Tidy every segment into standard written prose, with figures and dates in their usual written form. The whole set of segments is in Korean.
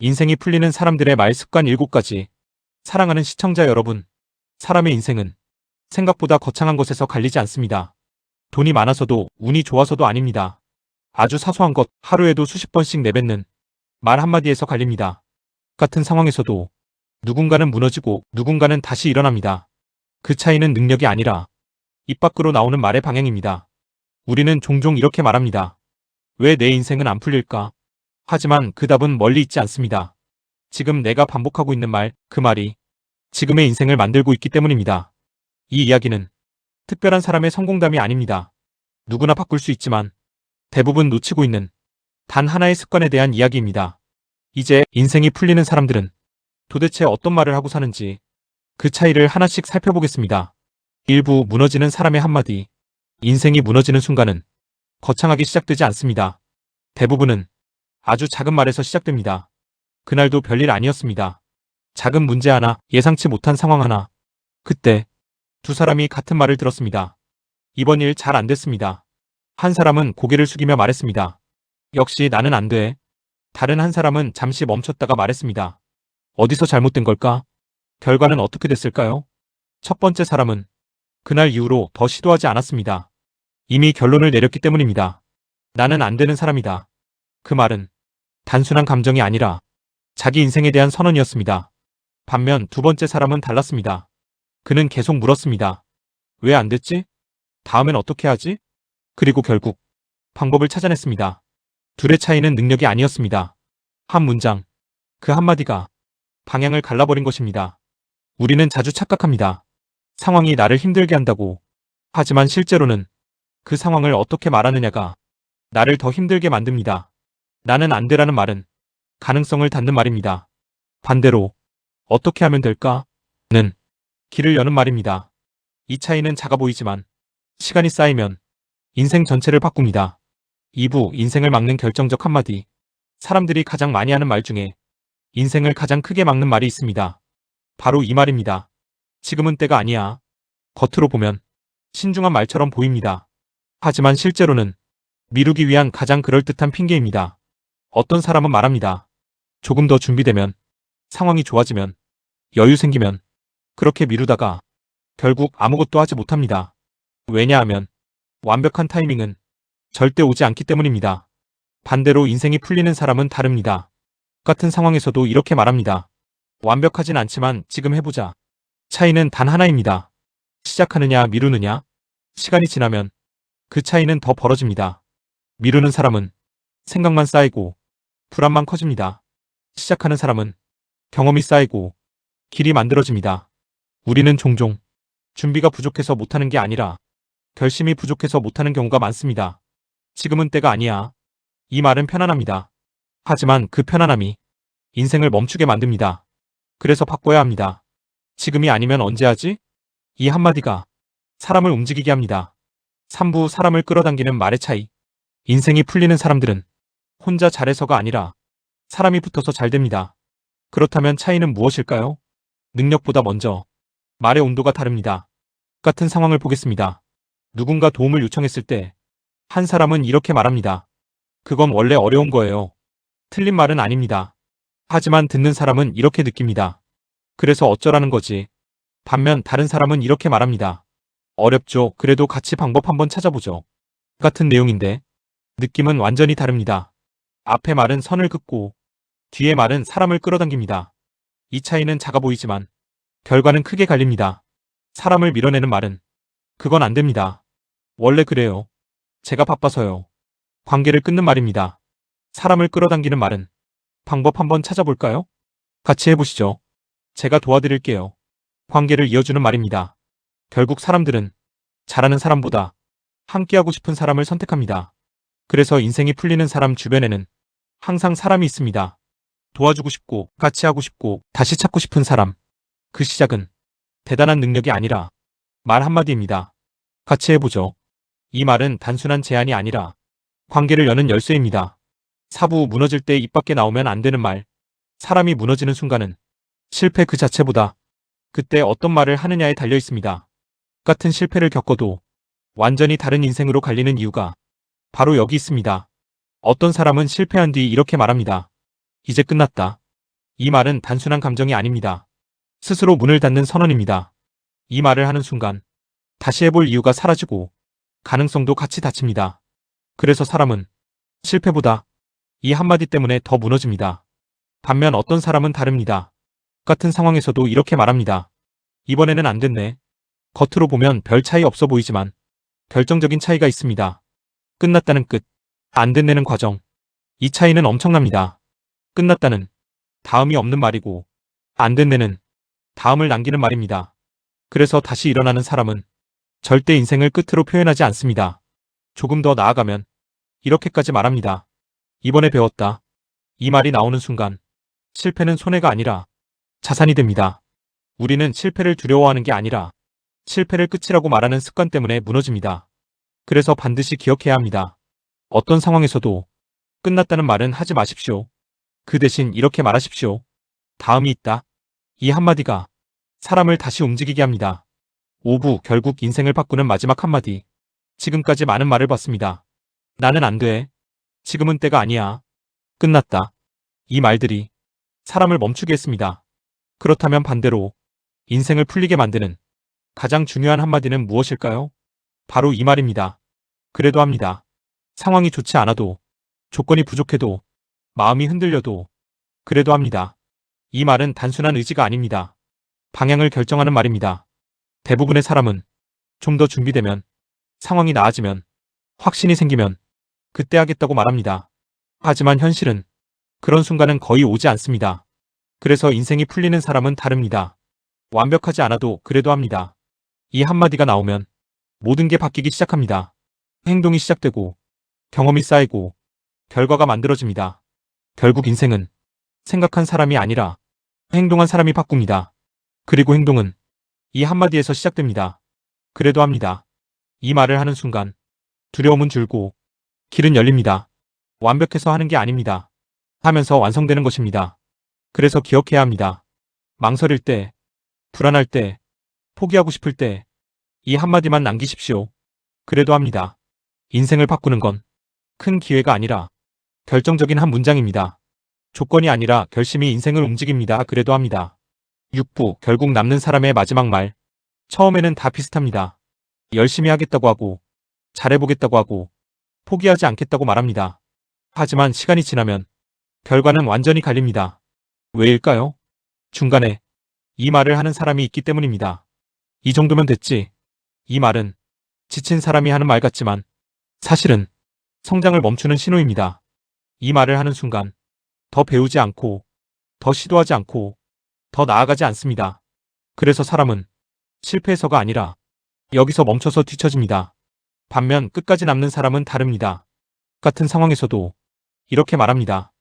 인생이 풀리는 사람들의 말 습관 7가지. 사랑하는 시청자 여러분, 사람의 인생은 생각보다 거창한 것에서 갈리지 않습니다. 돈이 많아서도 운이 좋아서도 아닙니다. 아주 사소한 것, 하루에도 수십 번씩 내뱉는 말 한마디에서 갈립니다. 같은 상황에서도 누군가는 무너지고 누군가는 다시 일어납니다. 그 차이는 능력이 아니라 입 밖으로 나오는 말의 방향입니다. 우리는 종종 이렇게 말합니다. 왜 내 인생은 안 풀릴까? 하지만 그 답은 멀리 있지 않습니다. 지금 내가 반복하고 있는 말, 그 말이 지금의 인생을 만들고 있기 때문입니다. 이 이야기는 특별한 사람의 성공담이 아닙니다. 누구나 바꿀 수 있지만 대부분 놓치고 있는 단 하나의 습관에 대한 이야기입니다. 이제 인생이 풀리는 사람들은 도대체 어떤 말을 하고 사는지 그 차이를 하나씩 살펴보겠습니다. 일부 무너지는 사람의 한마디. 인생이 무너지는 순간은 거창하게 시작되지 않습니다. 대부분은 아주 작은 말에서 시작됩니다. 그날도 별일 아니었습니다. 작은 문제 하나, 예상치 못한 상황 하나. 그때 두 사람이 같은 말을 들었습니다. 이번 일 잘 안 됐습니다. 한 사람은 고개를 숙이며 말했습니다. 역시 나는 안 돼. 다른 한 사람은 잠시 멈췄다가 말했습니다. 어디서 잘못된 걸까? 결과는 어떻게 됐을까요? 첫 번째 사람은 그날 이후로 더 시도하지 않았습니다. 이미 결론을 내렸기 때문입니다. 나는 안 되는 사람이다. 그 말은 단순한 감정이 아니라 자기 인생에 대한 선언이었습니다. 반면 두 번째 사람은 달랐습니다. 그는 계속 물었습니다. 왜 안 됐지? 다음엔 어떻게 하지? 그리고 결국 방법을 찾아냈습니다. 둘의 차이는 능력이 아니었습니다. 한 문장, 그 한마디가 방향을 갈라버린 것입니다. 우리는 자주 착각합니다. 상황이 나를 힘들게 한다고. 하지만 실제로는 그 상황을 어떻게 말하느냐가 나를 더 힘들게 만듭니다. 나는 안 돼라는 말은 가능성을 닫는 말입니다. 반대로 어떻게 하면 될까? 는 길을 여는 말입니다. 이 차이는 작아 보이지만 시간이 쌓이면 인생 전체를 바꿉니다. 2부 인생을 막는 결정적 한마디. 사람들이 가장 많이 하는 말 중에 인생을 가장 크게 막는 말이 있습니다. 바로 이 말입니다. 지금은 때가 아니야. 겉으로 보면 신중한 말처럼 보입니다. 하지만 실제로는 미루기 위한 가장 그럴듯한 핑계입니다. 어떤 사람은 말합니다. 조금 더 준비되면, 상황이 좋아지면, 여유 생기면, 그렇게 미루다가 결국 아무것도 하지 못합니다. 왜냐하면 완벽한 타이밍은 절대 오지 않기 때문입니다. 반대로 인생이 풀리는 사람은 다릅니다. 같은 상황에서도 이렇게 말합니다. 완벽하진 않지만 지금 해보자. 차이는 단 하나입니다. 시작하느냐 미루느냐. 시간이 지나면 그 차이는 더 벌어집니다. 미루는 사람은 생각만 쌓이고 불안만 커집니다. 시작하는 사람은 경험이 쌓이고 길이 만들어집니다. 우리는 종종 준비가 부족해서 못하는 게 아니라 결심이 부족해서 못하는 경우가 많습니다. 지금은 때가 아니야. 이 말은 편안합니다. 하지만 그 편안함이 인생을 멈추게 만듭니다. 그래서 바꿔야 합니다. 지금이 아니면 언제 하지? 이 한마디가 사람을 움직이게 합니다. 3부 사람을 끌어당기는 말의 차이. 인생이 풀리는 사람들은 혼자 잘해서가 아니라 사람이 붙어서 잘 됩니다. 그렇다면 차이는 무엇일까요? 능력보다 먼저 말의 온도가 다릅니다. 같은 상황을 보겠습니다. 누군가 도움을 요청했을 때 한 사람은 이렇게 말합니다. 그건 원래 어려운 거예요. 틀린 말은 아닙니다. 하지만 듣는 사람은 이렇게 느낍니다. 그래서 어쩌라는 거지. 반면 다른 사람은 이렇게 말합니다. 어렵죠. 그래도 같이 방법 한번 찾아보죠. 같은 내용인데 느낌은 완전히 다릅니다. 앞의 말은 선을 긋고 뒤의 말은 사람을 끌어당깁니다. 이 차이는 작아 보이지만 결과는 크게 갈립니다. 사람을 밀어내는 말은 그건 안 됩니다. 원래 그래요. 제가 바빠서요. 관계를 끊는 말입니다. 사람을 끌어당기는 말은 방법 한번 찾아볼까요? 같이 해보시죠. 제가 도와드릴게요. 관계를 이어주는 말입니다. 결국 사람들은 잘하는 사람보다 함께하고 싶은 사람을 선택합니다. 그래서 인생이 풀리는 사람 주변에는 항상 사람이 있습니다. 도와주고 싶고 같이 하고 싶고 다시 찾고 싶은 사람. 그 시작은 대단한 능력이 아니라 말 한마디입니다. 같이 해보죠. 이 말은 단순한 제안이 아니라 관계를 여는 열쇠입니다. 4부 무너질 때 입 밖에 나오면 안 되는 말. 사람이 무너지는 순간은 실패 그 자체보다 그때 어떤 말을 하느냐에 달려 있습니다. 같은 실패를 겪어도 완전히 다른 인생으로 갈리는 이유가 바로 여기 있습니다. 어떤 사람은 실패한 뒤 이렇게 말합니다. 이제 끝났다. 이 말은 단순한 감정이 아닙니다. 스스로 문을 닫는 선언입니다. 이 말을 하는 순간 다시 해볼 이유가 사라지고 가능성도 같이 닫힙니다. 그래서 사람은 실패보다 이 한마디 때문에 더 무너집니다. 반면 어떤 사람은 다릅니다. 같은 상황에서도 이렇게 말합니다. 이번에는 안 됐네. 겉으로 보면 별 차이 없어 보이지만 결정적인 차이가 있습니다. 끝났다는 끝, 안 됐네는 과정. 이 차이는 엄청납니다. 끝났다는 다음이 없는 말이고 안 됐네는 다음을 남기는 말입니다. 그래서 다시 일어나는 사람은 절대 인생을 끝으로 표현하지 않습니다. 조금 더 나아가면 이렇게까지 말합니다. 이번에 배웠다. 이 말이 나오는 순간 실패는 손해가 아니라 자산이 됩니다. 우리는 실패를 두려워하는 게 아니라 실패를 끝이라고 말하는 습관 때문에 무너집니다. 그래서 반드시 기억해야 합니다. 어떤 상황에서도 끝났다는 말은 하지 마십시오. 그 대신 이렇게 말하십시오. 다음이 있다. 이 한마디가 사람을 다시 움직이게 합니다. 5부 결국 인생을 바꾸는 마지막 한마디. 지금까지 많은 말을 봤습니다. 나는 안 돼. 지금은 때가 아니야. 끝났다. 이 말들이 사람을 멈추게 했습니다. 그렇다면 반대로 인생을 풀리게 만드는 가장 중요한 한마디는 무엇일까요? 바로 이 말입니다. 그래도 합니다. 상황이 좋지 않아도, 조건이 부족해도, 마음이 흔들려도 그래도 합니다. 이 말은 단순한 의지가 아닙니다. 방향을 결정하는 말입니다. 대부분의 사람은 좀 더 준비되면, 상황이 나아지면, 확신이 생기면 그때 하겠다고 말합니다. 하지만 현실은 그런 순간은 거의 오지 않습니다. 그래서 인생이 풀리는 사람은 다릅니다. 완벽하지 않아도 그래도 합니다. 이 한마디가 나오면 모든 게 바뀌기 시작합니다. 행동이 시작되고 경험이 쌓이고 결과가 만들어집니다. 결국 인생은 생각한 사람이 아니라 행동한 사람이 바꿉니다. 그리고 행동은 이 한마디에서 시작됩니다. 그래도 합니다. 이 말을 하는 순간 두려움은 줄고 길은 열립니다. 완벽해서 하는 게 아닙니다. 하면서 완성되는 것입니다. 그래서 기억해야 합니다. 망설일 때, 불안할 때, 포기하고 싶을 때 이 한마디만 남기십시오. 그래도 합니다. 인생을 바꾸는 건 큰 기회가 아니라 결정적인 한 문장입니다. 조건이 아니라 결심이 인생을 움직입니다. 그래도 합니다. 6부 결국 남는 사람의 마지막 말. 처음에는 다 비슷합니다. 열심히 하겠다고 하고, 잘해보겠다고 하고, 포기하지 않겠다고 말합니다. 하지만 시간이 지나면 결과는 완전히 갈립니다. 왜일까요? 중간에 이 말을 하는 사람이 있기 때문입니다. 이 정도면 됐지. 이 말은 지친 사람이 하는 말 같지만 사실은 성장을 멈추는 신호입니다. 이 말을 하는 순간 더 배우지 않고, 더 시도하지 않고, 더 나아가지 않습니다. 그래서 사람은 실패해서가 아니라 여기서 멈춰서 뒤처집니다. 반면 끝까지 남는 사람은 다릅니다. 같은 상황에서도 이렇게 말합니다.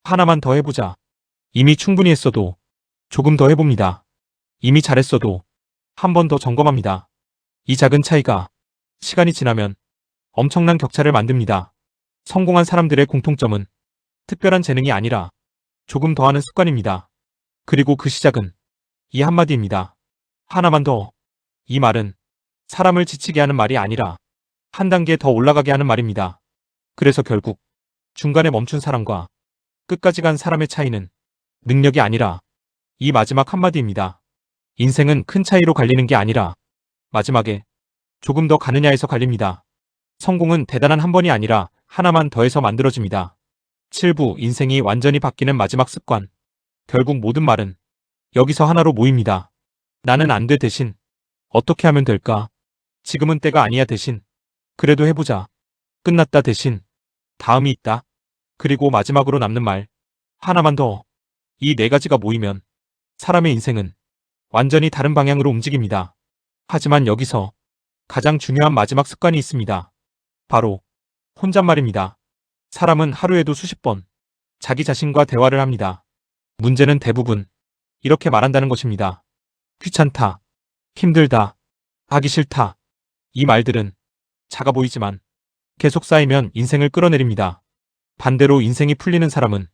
하나만 더 해보자. 이미 충분히 했어도 조금 더 해봅니다. 이미 잘했어도 한 번 더 점검합니다. 이 작은 차이가 시간이 지나면 엄청난 격차를 만듭니다. 성공한 사람들의 공통점은 특별한 재능이 아니라 조금 더 하는 습관입니다. 그리고 그 시작은 이 한마디입니다. 하나만 더. 이 말은 사람을 지치게 하는 말이 아니라 한 단계 더 올라가게 하는 말입니다. 그래서 결국 중간에 멈춘 사람과 끝까지 간 사람의 차이는 능력이 아니라 이 마지막 한마디입니다. 인생은 큰 차이로 갈리는 게 아니라 마지막에 조금 더 가느냐에서 갈립니다. 성공은 대단한 한 번이 아니라 하나만 더해서 만들어집니다. 7부 인생이 완전히 바뀌는 마지막 습관. 결국 모든 말은 여기서 하나로 모입니다. 나는 안 돼 대신 어떻게 하면 될까? 지금은 때가 아니야 대신 그래도 해보자. 끝났다 대신 다음이 있다. 그리고 마지막으로 남는 말 하나만 더. 이 네 가지가 모이면 사람의 인생은 완전히 다른 방향으로 움직입니다. 하지만 여기서 가장 중요한 마지막 습관이 있습니다. 바로 혼잣말입니다. 사람은 하루에도 수십 번 자기 자신과 대화를 합니다. 문제는 대부분 이렇게 말한다는 것입니다. 귀찮다, 힘들다, 하기 싫다. 이 말들은 작아 보이지만 계속 쌓이면 인생을 끌어내립니다. 반대로 인생이 풀리는 사람은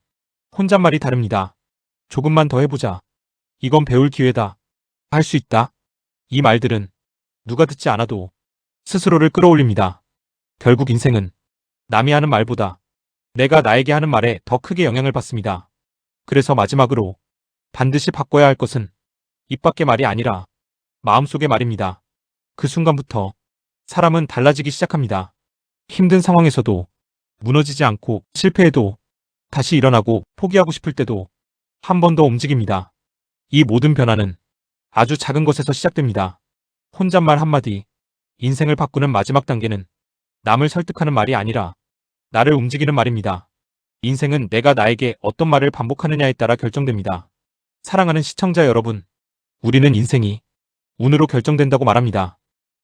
혼잣말이 다릅니다. 조금만 더 해보자. 이건 배울 기회다. 할 수 있다. 이 말들은 누가 듣지 않아도 스스로를 끌어올립니다. 결국 인생은 남이 하는 말보다 내가 나에게 하는 말에 더 크게 영향을 받습니다. 그래서 마지막으로 반드시 바꿔야 할 것은 입 밖의 말이 아니라 마음속의 말입니다. 그 순간부터 사람은 달라지기 시작합니다. 힘든 상황에서도 무너지지 않고 실패해도 다시 일어나고 포기하고 싶을 때도 한 번 더 움직입니다. 이 모든 변화는 아주 작은 것에서 시작됩니다. 혼잣말 한마디, 인생을 바꾸는 마지막 단계는 남을 설득하는 말이 아니라 나를 움직이는 말입니다. 인생은 내가 나에게 어떤 말을 반복하느냐에 따라 결정됩니다. 사랑하는 시청자 여러분, 우리는 인생이 운으로 결정된다고 말합니다.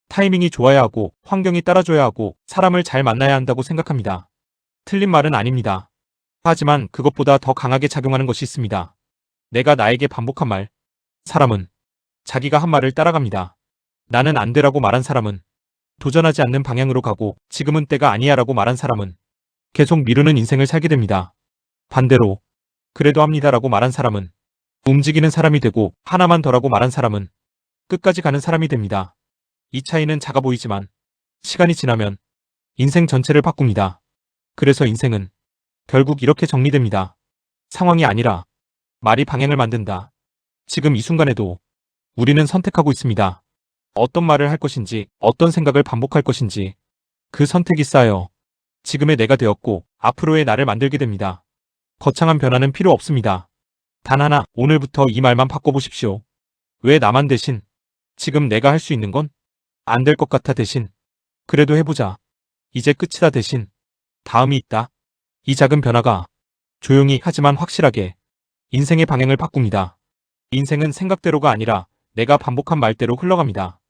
타이밍이 좋아야 하고 환경이 따라줘야 하고 사람을 잘 만나야 한다고 생각합니다. 틀린 말은 아닙니다. 하지만 그것보다 더 강하게 작용하는 것이 있습니다. 내가 나에게 반복한 말. 사람은 자기가 한 말을 따라갑니다. 나는 안 되라고 말한 사람은 도전하지 않는 방향으로 가고 지금은 때가 아니야 라고 말한 사람은 계속 미루는 인생을 살게 됩니다. 반대로 그래도 합니다라고 말한 사람은 움직이는 사람이 되고 하나만 더라고 말한 사람은 끝까지 가는 사람이 됩니다. 이 차이는 작아 보이지만 시간이 지나면 인생 전체를 바꿉니다. 그래서 인생은 결국 이렇게 정리됩니다. 상황이 아니라 말이 방향을 만든다. 지금 이 순간에도 우리는 선택하고 있습니다. 어떤 말을 할 것인지, 어떤 생각을 반복할 것인지 그 선택이 쌓여 지금의 내가 되었고 앞으로의 나를 만들게 됩니다. 거창한 변화는 필요 없습니다. 단 하나, 오늘부터 이 말만 바꿔보십시오. 왜 나만 대신 지금 내가 할 수 있는 건 안 될 것 같아 대신 그래도 해보자. 이제 끝이다 대신 다음이 있다. 이 작은 변화가 조용히 하지만 확실하게 인생의 방향을 바꿉니다. 인생은 생각대로가 아니라 내가 반복한 말대로 흘러갑니다.